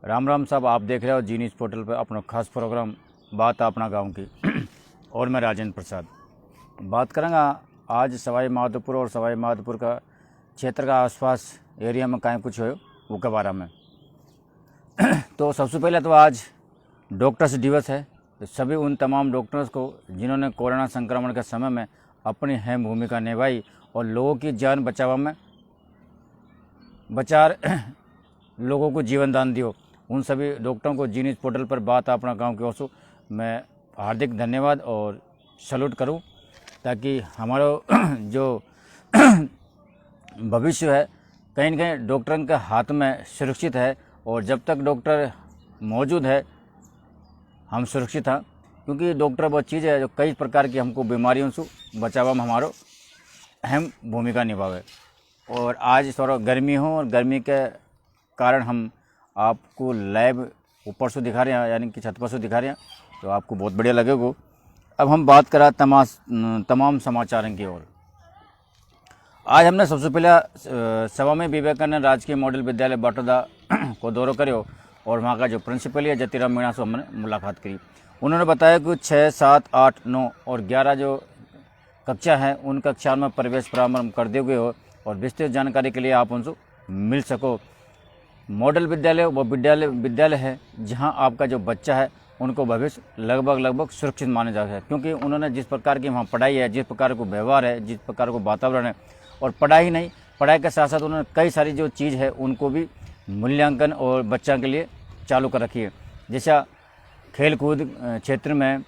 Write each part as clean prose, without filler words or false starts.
राम राम साहब, आप देख रहे हो जी न्यूज़ पोर्टल पर अपना खास प्रोग्राम बात अपना गांव की। और मैं राजेंद्र प्रसाद बात करूँगा आज सवाई माधोपुर और सवाई माधोपुर का क्षेत्र का आसपास एरिया में कहीं कुछ हो वो के बारे में। तो सबसे पहले तो आज डॉक्टर्स दिवस है। तो सभी उन तमाम डॉक्टर्स को जिन्होंने कोरोना संक्रमण के समय में अपनी अहम भूमिका निभाई और लोगों की जान लोगों को जीवन दान दियो, उन सभी डॉक्टरों को जी न्यूज़ पोर्टल पर बात अपना गांव की ओर से मैं हार्दिक धन्यवाद और सैल्यूट करूं, ताकि हमारा जो भविष्य है कहीं न कहीं डॉक्टरों के हाथ में सुरक्षित है। और जब तक डॉक्टर मौजूद है हम सुरक्षित हैं, क्योंकि डॉक्टर वो चीज़ है जो कई प्रकार की हमको बीमारियों से बचाव में हमारो अहम भूमिका निभावे। और आज थोड़ा गर्मी हो और गर्मी के कारण हम आपको लाइव ऊपर से दिखा रहे हैं, यानी कि छत पर से दिखा रहे हैं, तो आपको बहुत बढ़िया लगेगा। अब हम बात करा तमाम समाचारों की ओर। आज हमने सबसे पहले स्वामी विवेकानंद राजकीय मॉडल विद्यालय बाटोदा को दौरा करो और वहाँ का जो प्रिंसिपल है जतिराम मीणा से हमने मुलाकात करी। उन्होंने बताया कि 6, 7, 8, 9 और 11 जो कक्षा हैं उन कक्षाओं में प्रवेश प्रारंभ कर दिए गए हो और विस्तृत जानकारी के लिए आप उनसे मिल सको। मॉडल विद्यालय वो विद्यालय है जहां आपका जो बच्चा है उनको भविष्य लगभग सुरक्षित माना जाता है, क्योंकि उन्होंने जिस प्रकार की वहाँ पढ़ाई है, जिस प्रकार को व्यवहार है, जिस प्रकार को वातावरण है, और पढ़ाई के साथ साथ उन्होंने कई सारी जो चीज़ है उनको भी मूल्यांकन और बच्चों के लिए चालू कर रखी है। जैसा खेल कूद क्षेत्र में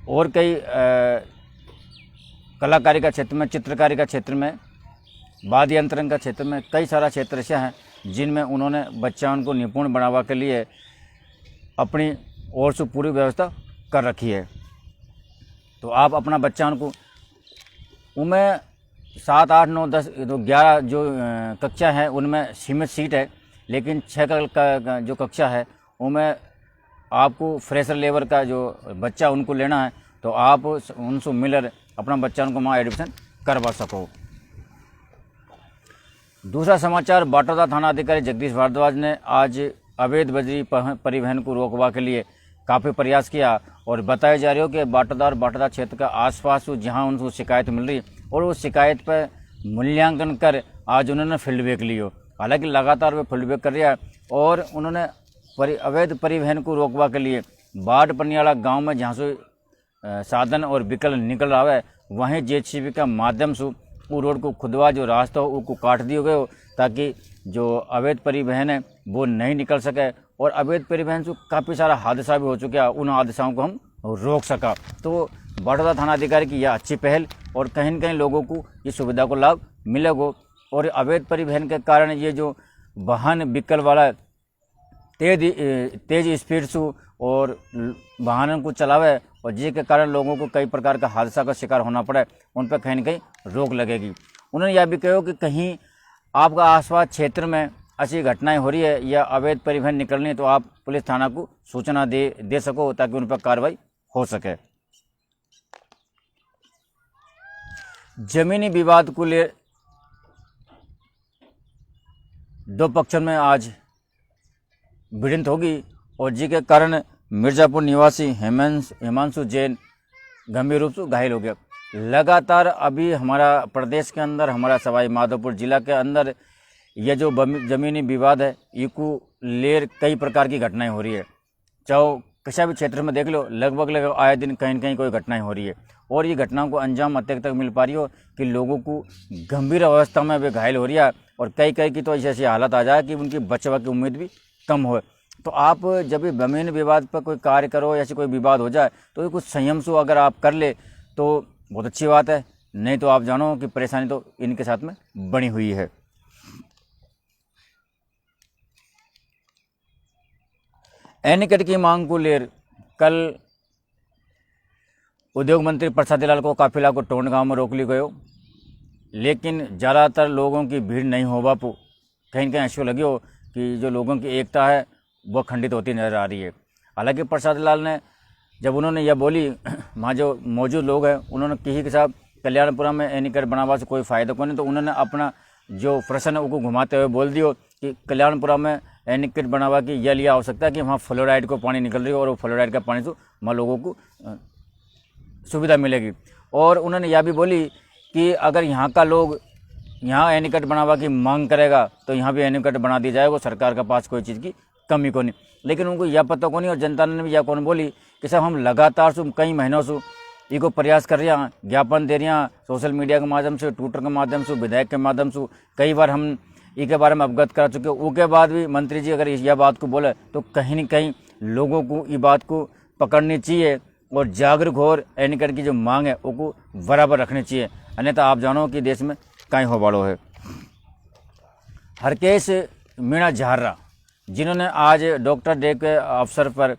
और कई कलाकारी का क्षेत्र में, चित्रकारी का क्षेत्र में, वाद्य यंत्रण का क्षेत्र में, कई सारा क्षेत्र ऐसे हैं जिनमें उन्होंने बच्चों को निपुण बनावा के लिए अपनी ओर से पूरी व्यवस्था कर रखी है। तो आप अपना बच्चों को उनमें 7, 8, 9, 10, 11 जो कक्षा है उनमें सीमित सीट है, लेकिन 6 का जो कक्षा है उनमें आपको फ्रेशर लेवल का जो बच्चा उनको लेना है, तो आप उनसे मिलकर अपना बच्चा उनको वहाँ एडमिशन करवा सको। दूसरा समाचार, बाटोदा थाना अधिकारी जगदीश भारद्वाज ने आज अवैध बजरी परिवहन को रोकवा के लिए काफ़ी प्रयास किया और बताया जा रहा है कि बाटोदा क्षेत्र का आसपास जहां उनको शिकायत मिल रही और उस शिकायत पर मूल्यांकन कर आज उन्होंने फीडबैक लियो। हालांकि लगातार वे फीडबैक कर रहा है और उन्होंने अवैध परिवहन को रोकवा के लिए बाढ़ पनियाला गाँव में जहाँ से साधन और विकल्प निकल रहा है वहीं जेसीबी का माध्यम से वो रोड को खुदवा जो रास्ता हो उसको काट दिया गया हो, ताकि जो अवैध परिवहन है वो नहीं निकल सके। और अवैध परिवहन से काफ़ी सारा हादसा भी हो चुका है, उन हादसाओं को हम रोक सका। तो बाटोदा थाना अधिकारी की यह अच्छी पहल और कहीं न कहीं लोगों को इस सुविधा को लाभ मिलेगा। और अवैध परिवहन के कारण ये जो वाहन विकल्प वाला तेज स्पीड से और वाहनों को चलावे और जिसके कारण लोगों को कई प्रकार का हादसा का शिकार होना पड़े, उन पर कहीं न कहीं रोक लगेगी। उन्होंने यह भी कहा कि कहीं आपका आसपास क्षेत्र में ऐसी घटनाएं हो रही है या अवैध परिवहन निकलनी है तो आप पुलिस थाना को सूचना दे सको, ताकि उन पर कार्रवाई हो सके। जमीनी विवाद को ले दो पक्षों में आज भिड़ंत होगी और जिसके कारण मिर्जापुर निवासी हिमांशु जैन गंभीर रूप से घायल हो गया। लगातार अभी हमारा प्रदेश के अंदर, हमारा सवाई माधोपुर जिला के अंदर यह जो ज़मीनी विवाद है इसको ले कई प्रकार की घटनाएं हो रही है। चाहे किसी भी क्षेत्र में देख लो, लगभग आए दिन कहीं न कहीं कोई घटनाएं हो रही है और ये घटनाओं को अंजाम अत्यंत तक मिल पा रही हो कि लोगों को गंभीर अवस्था में वे घायल हो रही है और कई की तो ऐसी हालत आ जाए कि उनकी बचवा की उम्मीद भी कम हो। तो आप जब भी जमीन विवाद पर कोई कार्य करो, ऐसे कोई विवाद हो जाए तो कुछ संयम से अगर आप कर ले तो बहुत अच्छी बात है, नहीं तो आप जानो कि परेशानी तो इनके साथ में बनी हुई है। एनीकट की मांग को लेकर कल उद्योग मंत्री प्रसाद लाल को काफिला को टोंड गांव में रोक ली गयो, लेकिन ज़्यादातर लोगों की भीड़ नहीं हो बापू कहीं न कहीं ऐसा लगी हो कि जो लोगों की एकता है वह खंडित होती नजर आ रही है। हालांकि प्रसाद लाल ने जब उन्होंने यह बोली, वहाँ जो मौजूद लोग हैं उन्होंने कही कि साहब कल्याणपुरा में एनीकट बनावा से कोई फ़ायदा को नहीं, तो उन्होंने अपना जो प्रश्न है उसको घुमाते हुए बोल दियो कि कल्याणपुरा में एनीकट बनावा की यह लिया आवश्यकता है कि वहाँ फ्लोराइड को पानी निकल रही है और वो फ्लोराइड का पानी से वहाँ लोगों को सुविधा मिलेगी। और उन्होंने यह भी बोली कि अगर यहाँ का लोग यहाँ एनीकट बनावा की मांग करेगा तो यहाँ भी एनीकट बना दी जाएगा, सरकार के पास कोई चीज़ की कमी को नहीं। लेकिन उनको यह पता को नहीं, और जनता ने भी यह कौन बोली कि साहब हम लगातार से कई महीनों से इको प्रयास कर रहे हैं, ज्ञापन दे रहे हैं सोशल मीडिया के माध्यम से, ट्विटर के माध्यम से, विधायक के माध्यम से, कई बार हम इसके बारे में अवगत कर चुके। उसके बाद भी मंत्री जी अगर यह बात को बोले तो कहीं न कहीं लोगों को ये बात को पकड़नी चाहिए और जागरूक और एनीकट की जो मांग है वो बराबर रखनी चाहिए, अन्यथा आप जानो कि देश में कहीं हो वालों है। हरकेश मीणा झार्रा जिन्होंने आज डॉक्टर डे के अवसर पर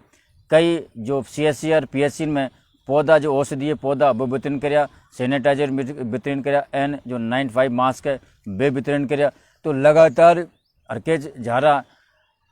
कई जो CSC और PSC में पौधा जो औषधीय पौधा वो वितरण कराया, सैनिटाइजर वितरण कराया, एन जो 95 मास्क है वे वितरण कराया। तो लगातार हरकेश झार्रा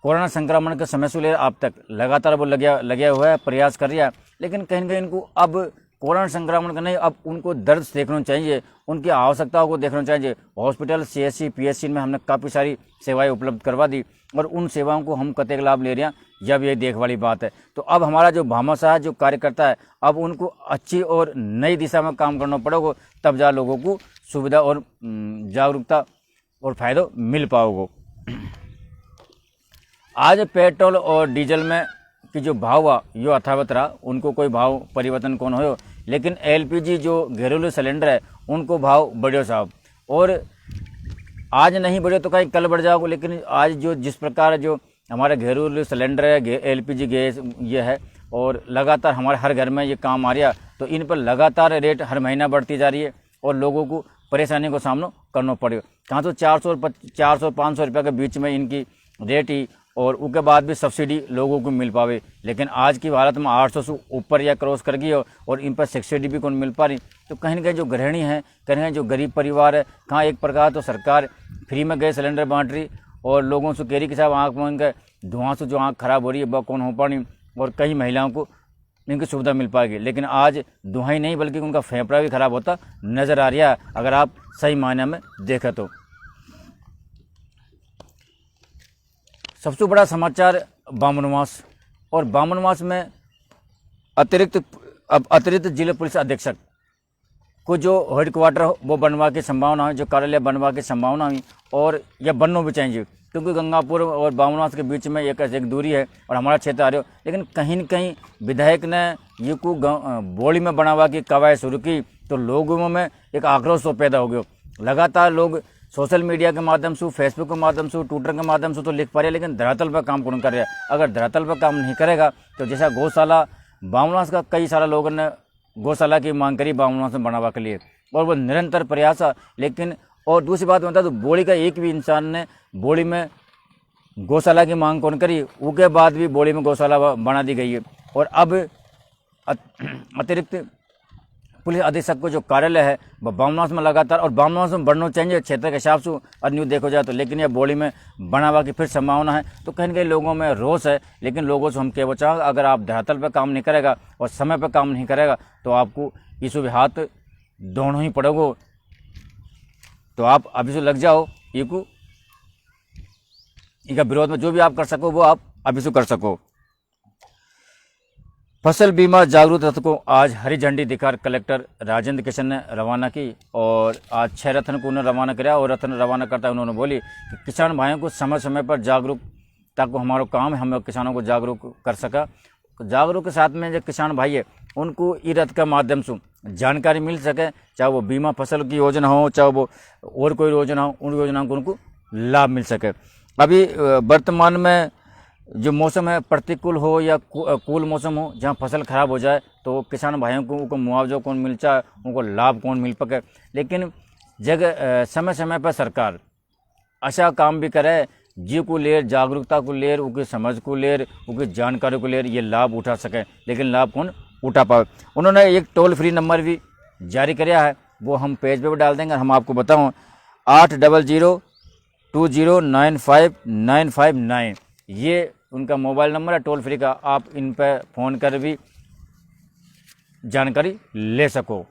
कोरोना संक्रमण के समय से ले अब तक लगातार वो लगे हुआ है, प्रयास कर रहा है। लेकिन कहीं न कहीं इनको अब कोरोना संक्रमण का नहीं, अब उनको दर्द देखना चाहिए, उनकी आवश्यकताओं को देखना चाहिए। हॉस्पिटल CSC PSC में हमने काफ़ी सारी सेवाएं उपलब्ध करवा दी और उन सेवाओं को हम कतई लाभ ले रहे हैं, जब ये देख वाली बात है। तो अब हमारा जो भामाशाह जो कार्यकर्ता है, अब उनको अच्छी और नई दिशा में काम करना पड़ेगा, तब जा लोगों को सुविधा और जागरूकता और फायदा मिल पाओगे। आज पेट्रोल और डीजल में कि जो भाव हुआ यो यथावत रहा, उनको कोई भाव परिवर्तन कौन हो। लेकिन LPG जो घरेलू सिलेंडर है उनको भाव बढ़ियो साहब, और आज नहीं बढ़े तो कहीं कल बढ़ जाओगे। लेकिन आज जो जिस प्रकार जो हमारे घरेलू सिलेंडर है, LPG गैस ये है, और लगातार हमारे हर घर में ये काम आ रहा, तो इन पर लगातार रेट हर महीना बढ़ती जा रही है और लोगों को परेशानी को सामना करना पड़ेगा। कहाँ तो 400-500 रुपये के बीच में इनकी रेट ही, और उसके बाद भी सब्सिडी लोगों को मिल पावे। लेकिन आज की भारत में 800 से ऊपर या क्रॉस कर गई और इन पर सब्सिडी भी कौन मिल पा रही। तो कहीं ना कहीं जो गृहिणी है, कहीं ना कहीं जो गरीब परिवार है, कहाँ एक प्रकार तो सरकार फ्री में गैस सिलेंडर बांट रही और लोगों से कह रही कि साहब आँख में उनके धुआं से जो आँख खराब हो रही है वह कौन हो पा रही, और कई महिलाओं को इनकी सुविधा मिल पाएगी। लेकिन आज धुआं ही नहीं बल्कि उनका फेफड़ा भी खराब होता नज़र आ रहा है, अगर आप सही मायने में देखें तो। सबसे बड़ा समाचार बामनवास, और बामनवास में अतिरिक्त जिला पुलिस अधीक्षक को जो हेडक्वार्टर वो बनवा की संभावना है, जो कार्यालय बनवा की संभावना है, और यह बनना भी चाहिए क्योंकि गंगापुर और बामनवास के बीच में एक दूरी है और हमारा क्षेत्र आ रहा हो। लेकिन कहीं न कहीं विधायक ने ये को बोली में बनवा की कवायद शुरू की तो लोगों में एक आक्रोश तो पैदा हो गया। लगातार लोग सोशल मीडिया के माध्यम से, फेसबुक के माध्यम से, ट्विटर के माध्यम से तो लिख पा रहे, लेकिन धरातल पर काम कौन कर रहा है। अगर धरातल पर काम नहीं करेगा तो जैसा गौशाला बामनवास का कई सारा लोगों ने गौशाला की मांग करी बामनवास में बढ़ावा के लिए, और वो निरंतर प्रयास है। लेकिन और दूसरी बात बता तो बोली का एक भी इंसान ने बोली में गौशाला की मांग कौन करी, उसके बाद भी बोली में गौशाला बना दी गई है। और अब अतिरिक्त पुलिस अधीक्षक को जो कार्यालय है वह बामनवास में लगातार, और बामनवास में बढ़ना चाहिए क्षेत्र के हिसाब से और न्यू देखो जाए तो, लेकिन यह बोली में बनावा की फिर संभावना है। तो कहीं न कहीं लोगों में रोष है, लेकिन लोगों से हम क्या बचाओ, अगर आप धरातल पर काम नहीं करेगा और समय पर काम नहीं करेगा तो आपको इसो भी हाथ धोना ही पड़ेगा। तो आप अभी से लग जाओ, इनका विरोध में जो भी आप कर सको वो आप अभी से कर सको। फसल बीमा जागरूक रथ को आज हरी झंडी दिखाकर कलेक्टर राजेंद्र किशन ने रवाना की, और आज 6 रथन को उन्होंने रवाना किया। और रथन रवाना करता उन्होंने बोली कि किसान भाइयों को समय समय पर जागरूकता को हमारा काम है, हम किसानों को जागरूक कर सका। जागरूक के साथ में जो किसान भाई है उनको ई रथ के माध्यम से जानकारी मिल सके, चाहे वो बीमा फसल की योजना हो, चाहे वो और कोई योजना हो, उन योजनाओं को उनको लाभ मिल सके। अभी वर्तमान में जो मौसम है प्रतिकूल हो या कूल मौसम हो, जहाँ फसल खराब हो जाए तो किसान भाइयों को उनको मुआवजा कौन मिल जाए, उनको लाभ कौन मिल सके। लेकिन जगह समय समय पर सरकार अच्छा काम भी करे, जी को लेर जागरूकता को लेर, उनकी समझ को लेर, उनकी जानकारी को लेर ये लाभ उठा सके, लेकिन लाभ कौन उठा पाए। उन्होंने एक टोल फ्री नंबर भी जारी किया है, वो हम पेज पे भी डाल देंगे। हम आपको बताऊँ 80020959559 ये उनका मोबाइल नंबर है टोल फ्री का, आप इन पर फ़ोन कर भी जानकारी ले सको।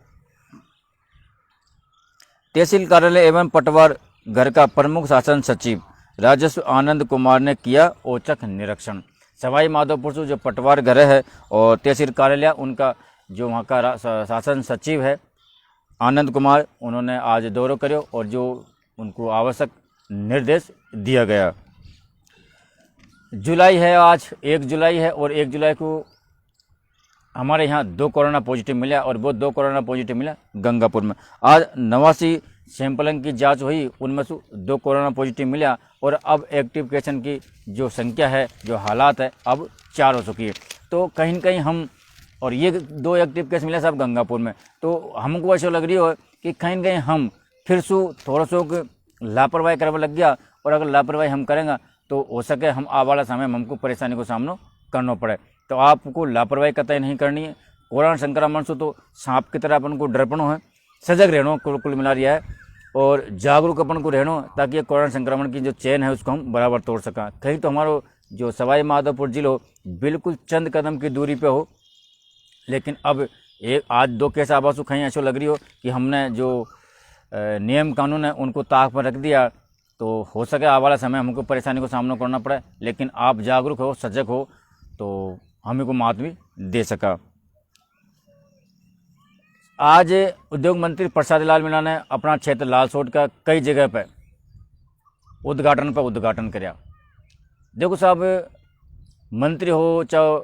तहसील कार्यालय एवं पटवार घर का प्रमुख शासन सचिव राजस्व आनंद कुमार ने किया औचक निरीक्षण। सवाई माधोपुर से जो पटवार घर है और तहसील कार्यालय, उनका जो वहाँ का शासन सचिव है आनंद कुमार, उन्होंने आज दौरा करो और जो उनको आवश्यक निर्देश दिया गया। जुलाई है, आज 1 जुलाई है और 1 जुलाई को हमारे यहाँ 2 कोरोना पॉजिटिव मिला और वो 2 कोरोना पॉजिटिव मिला गंगापुर में। आज 89 सैंपलों की जांच हुई, उनमें से 2 कोरोना पॉजिटिव मिला और अब एक्टिव केसन की जो संख्या है, जो हालात है, अब 4 हो चुकी है। तो कहीं न कहीं हम, और ये 2 एक्टिव केस मिले सब गंगापुर में, तो हमको ऐसा लग रही हो कि कहीं न कहीं हम फिर से थोड़ा सा लापरवाही करने लग गया, और अगर लापरवाही हम करेंगे तो हो सके हम आने वाला समय में हमको परेशानी को सामना करना पड़े। तो आपको लापरवाही कतई नहीं करनी है। कोरोना संक्रमण से तो सांप की तरह अपन को डरपनो है, सजग रहना कुल मिला रहा है और जागरूक अपन को रहना, ताकि ये कोरोना संक्रमण की जो चेन है उसको हम बराबर तोड़ सकें। कहीं तो हमारा जो सवाई माधोपुर जिला बिल्कुल चंद कदम की दूरी पे हो, लेकिन अब आज 2 केस आवासु कहीं ऐसा लग रही हो कि हमने जो नियम कानून है उनको ताक पर रख दिया, तो हो सके आने वाला समय हमको परेशानी को सामना करना पड़े। लेकिन आप जागरूक हो, सजग हो, तो हमें को मात भी दे सका। आज उद्योग मंत्री प्रसाद लाल मीणा ने अपना क्षेत्र लालसोट का कई जगह पर उद्घाटन कराया। देखो साहब, मंत्री हो, चाहे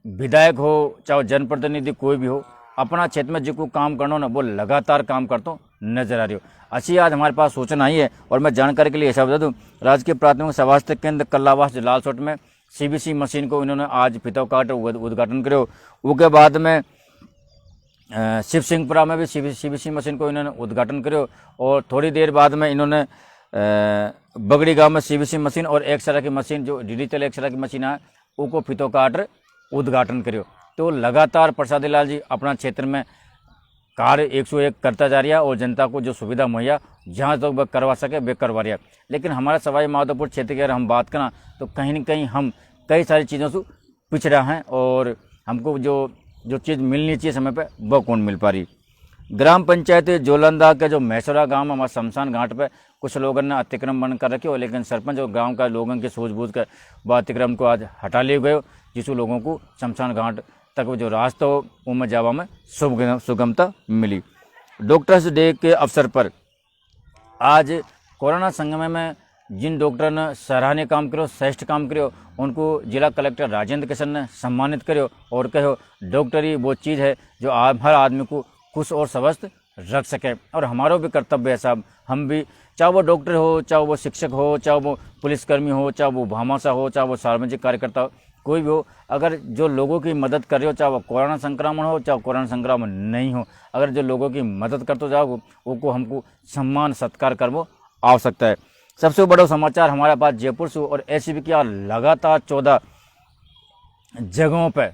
विधायक हो, चाहे जनप्रतिनिधि कोई भी हो, अपना क्षेत्र में जो काम करना ना वो लगातार काम करता नजर आ रही हो। अच्छी आज हमारे पास सूचना आई है और मैं जानकारी के लिए ऐसा बता दूं, राजकीय प्राथमिक स्वास्थ्य केंद्र कल्लावास लालसोट में सीबीसी मशीन को इन्होंने आज फितव काट उद्घाटन करो। उसके बाद में शिव सिंहपुरा में भी सीबीसी मशीन को इन्होंने उद्घाटन करो और थोड़ी देर बाद में इन्होंने बगड़ी गांव में सीबीसी मशीन और एक्सरे की मशीन, जो डिजिटल एक्सरे की मशीन है, उनको फितव काट उद्घाटन करो। तो लगातार प्रसाद लाल जी अपना क्षेत्र में कार्य 101 करता जा रहा है और जनता को जो सुविधा मुहैया जहाँ तक तो वह करवा सके वे करवा रहा है। लेकिन हमारा सवाई माधोपुर क्षेत्र की अगर हम बात करें तो कहीं न कहीं हम कई सारी चीज़ों से पिछड़ा हैं और हमको जो चीज़ मिलनी चाहिए समय पे वो कौन मिल पा रही। ग्राम पंचायत जोलंदा के जो मैसोरा गांव में हमारे शमशान घाट पे कुछ लोगों ने अतिक्रम बंद कर रखे हो, लेकिन सरपंच और गांव का लोगों की सूझबूझ कर वह अतिक्रम को आज हटा लिए गए, जिससे लोगों को शमशान घाट तक जो रास्ता हो उनमें जावा में सुगमता मिली। डॉक्टर्स डे के अवसर पर आज कोरोना संक्रमण में जिन डॉक्टर ने सराहनीय काम करो, श्रेष्ठ काम करो, उनको जिला कलेक्टर राजेंद्र किशन ने सम्मानित करो और कहो डॉक्टरी वो चीज़ है जो हर आदमी को खुश और स्वस्थ रख सके। और हमारा भी कर्तव्य है साहब, हम भी, चाहे वो डॉक्टर हो, चाहे वो शिक्षक हो, चाहे वो पुलिसकर्मी हो, चाहे वो भामाशाह हो, चाहे वो सार्वजनिक कार्यकर्ता हो, कोई भी हो, अगर जो लोगों की मदद कर रहे हो, चाहे वो कोरोना संक्रमण हो चाहे कोरोना संक्रमण नहीं हो, अगर जो लोगों की मदद करते जाओ उनको हमको सम्मान सत्कार करवो आवश्यकता है। सबसे बड़ा समाचार हमारे पास जयपुर से, और एसीबी की लगातार 14 जगहों पर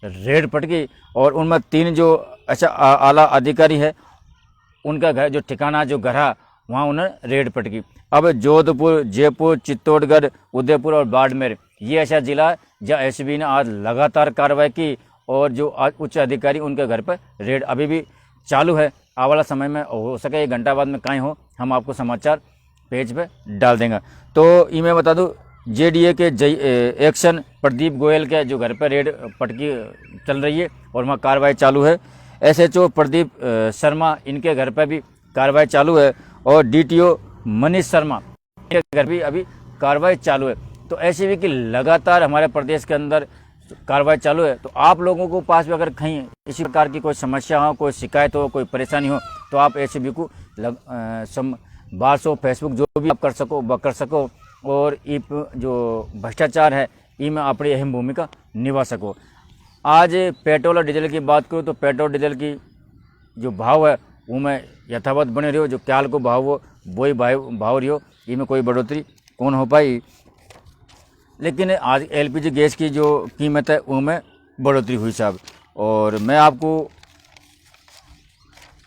रेड पटकी और उनमें 3 जो अच्छा आला अधिकारी है उनका घर, जो ठिकाना, जो घर है, वहाँ उन्हें रेड पटकी। अब जोधपुर, जयपुर, चित्तौड़गढ़, उदयपुर और बाड़मेर ये ऐसा जिला है जहाँ एसीबी ने आज लगातार कार्रवाई की और जो आज उच्च अधिकारी उनके घर पर रेड अभी भी चालू है। आने वाला समय में हो सके 1 घंटा बाद में कहीं हो, हम आपको समाचार पेज पे डाल देंगे। तो ये मैं बता दूं, जेडीए के एक्शन प्रदीप गोयल के जो घर पर रेड पटकी चल रही है और वहाँ कार्रवाई चालू है। एसएचओ प्रदीप शर्मा, इनके घर पर भी कार्रवाई चालू है और डीटीओ मनीष शर्मा के घर भी अभी कार्रवाई चालू है। तो एसीबी की लगातार हमारे प्रदेश के अंदर कार्रवाई चालू है। तो आप लोगों को पास भी अगर कहीं इसी प्रकार की कोई समस्या हो, कोई शिकायत हो, कोई परेशानी हो, तो आप एसीबी को व्हाट्सएप, फेसबुक जो भी आप कर सको वह कर सको और जो भ्रष्टाचार है इनमें अपनी अहम भूमिका निभा सको। आज पेट्रोल और डीजल की बात करूँ तो पेट्रोल डीजल की जो भाव है वो में यथावत बने रहो, जो क्याल को भाव हो वही भाव रही हो, इनमें कोई बढ़ोतरी कौन हो पाई। लेकिन आज एलपीजी गैस की जो कीमत है उनमें बढ़ोतरी हुई साहब। और मैं आपको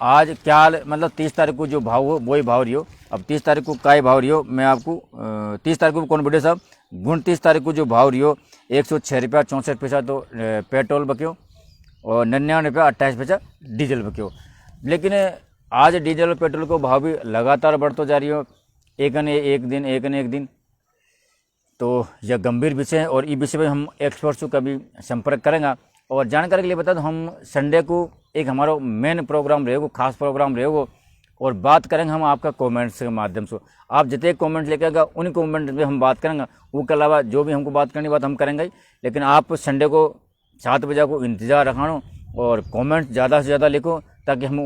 आज क्या मतलब 30 तारीख को जो भाव हो वही भाव रही हो। अब 30 तारीख को काय भाव रही हो मैं आपको 30 तारीख को कौन बढ़े साहब, 29 तारीख को जो भाव रही हो 106 रुपया 64 पैसा तो पेट्रोल बक्यो और 99 रुपया 28 पैसा डीजल बक्यो। लेकिन आज डीजल और पेट्रोल को भाव भी लगातार बढ़ते जा रही हो, एक न एक दिन। तो यह गंभीर विषय है और इस विषय में हम एक्सपर्ट्स को कभी संपर्क करेंगे। और जानकारी के लिए बता दो, हम संडे को एक हमारा मेन प्रोग्राम रहेगा, खास प्रोग्राम रहेगा, और बात करेंगे हम आपका कमेंट्स के माध्यम से। आप जितने कमेंट लेके आएगा उन कमेंट में हम बात करेंगे, वो के अलावा जो भी हमको बात करनी बात हम करेंगे। लेकिन आप संडे को 7 बजे को इंतज़ार रखानो और कमेंट ज़्यादा से ज़्यादा लिखो ताकि हम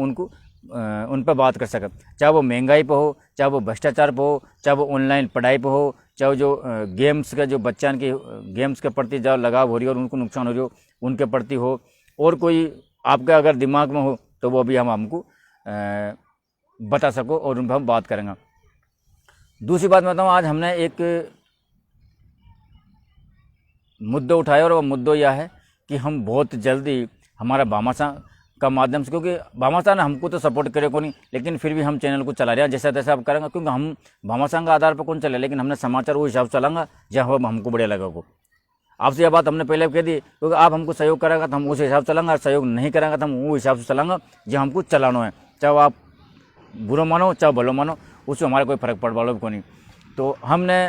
उन पर बात कर सकें, चाहे वो महंगाई पर हो, चाहे वो भ्रष्टाचार पर हो, चाहे वो ऑनलाइन पढ़ाई पर हो, चाहे जो गेम्स का जो बच्चों के गेम्स के प्रति जो लगाव हो रही है और उनको नुकसान हो रही हो उनके प्रति हो, और कोई आपका अगर दिमाग में हो तो वो भी हम हमको बता सको और उन पर हम बात करेंगे। दूसरी बात मैं बताऊँ, आज हमने एक मुद्दा उठाया और वो मुद्दा यह है कि हम बहुत जल्दी हमारा भामाशाह का माध्यम से, क्योंकि भामाशाह ने हमको तो सपोर्ट करे को नहीं, लेकिन फिर भी हम चैनल को चला रहे हैं जैसा तैसा आप करेंगे, क्योंकि हम भामाशाह के आधार पर कौन चले, लेकिन हमने समाचार वो हिसाब से चलाएंगे जहाँ हमको बढ़िया लगा को। आपसे यह बात हमने पहले कह दी, क्योंकि आप हमको सहयोग करेगा तो हम उस हिसाब से चलाएंगे, और सहयोग नहीं करेंगे तो हम वो हिसाब से चलाएंगे जो हमको चलाना है, चाहे आप बुरा मानो चाहे भलो मानो, उससे हमारा कोई फर्क पड़ वाला को नहीं। तो हमने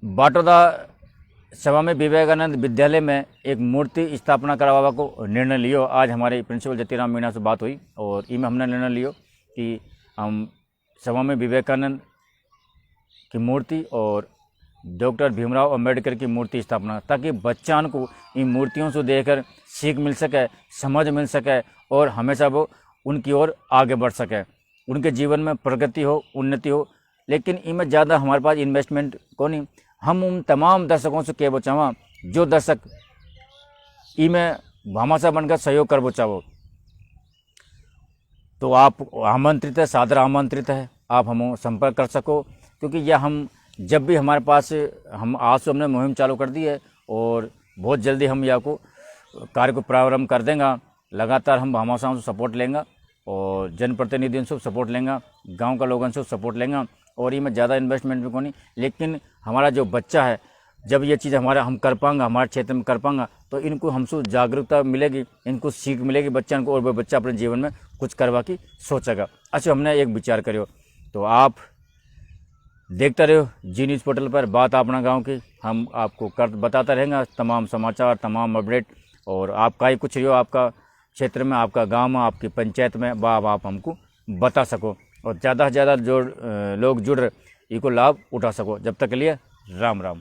बाटोदा स्वामी विवेकानंद विद्यालय में एक मूर्ति स्थापना करवावा को निर्णय लियो। आज हमारे प्रिंसिपल जतीराम मीणा से बात हुई और इनमें हमने निर्णय लियो कि हम स्वामी विवेकानंद की मूर्ति और डॉक्टर भीमराव अंबेडकर की मूर्ति स्थापना, ताकि बच्चों को इन मूर्तियों से देखकर सीख मिल सके, समझ मिल सके और हमेशा वो उनकी ओर आगे बढ़ सके, उनके जीवन में प्रगति हो, उन्नति हो। लेकिन इनमें ज़्यादा हमारे पास इन्वेस्टमेंट को नहीं। हम उन तमाम दर्शकों से कह बचावा जो दर्शक इनमें भामाशाह बनकर सहयोग कर बचाओ, तो आप आमंत्रित है, सादर आमंत्रित है, आप हम संपर्क कर सको। क्योंकि यह हम जब भी हमारे पास हम आज से हमने मुहिम चालू कर दी है और बहुत जल्दी हम यह को कार्य को प्रारंभ कर देंगे। लगातार हम भामाशाहों से सपोर्ट लेंगे और जनप्रतिनिधियों से सपोर्ट लेंगे, गांव का लोगों से सपोर्ट लेंगे, और इनमें ज़्यादा इन्वेस्टमेंट भी को नहीं। लेकिन हमारा जो बच्चा है, जब ये चीज़ हम कर पाएंगे, हमारे क्षेत्र में कर पाएंगे, तो इनको हमसे जागरूकता मिलेगी, इनको सीख मिलेगी बच्चों को, और वो बच्चा अपने जीवन में कुछ करवा की सोचेगा। अच्छा, हमने एक विचार करो, तो आप देखते रहो जी न्यूज़ पोर्टल पर बात अपना गाँव की। हम आपको बताता रहेंगे तमाम समाचार, तमाम अपडेट, और आपका ही कुछ रहो आपका क्षेत्र में, आपका गांव में, आपकी पंचायत में, आप हमको बता सको और ज़्यादा से ज़्यादा जो लोग जुड़ इको लाभ उठा सको। जब तक के लिए राम राम।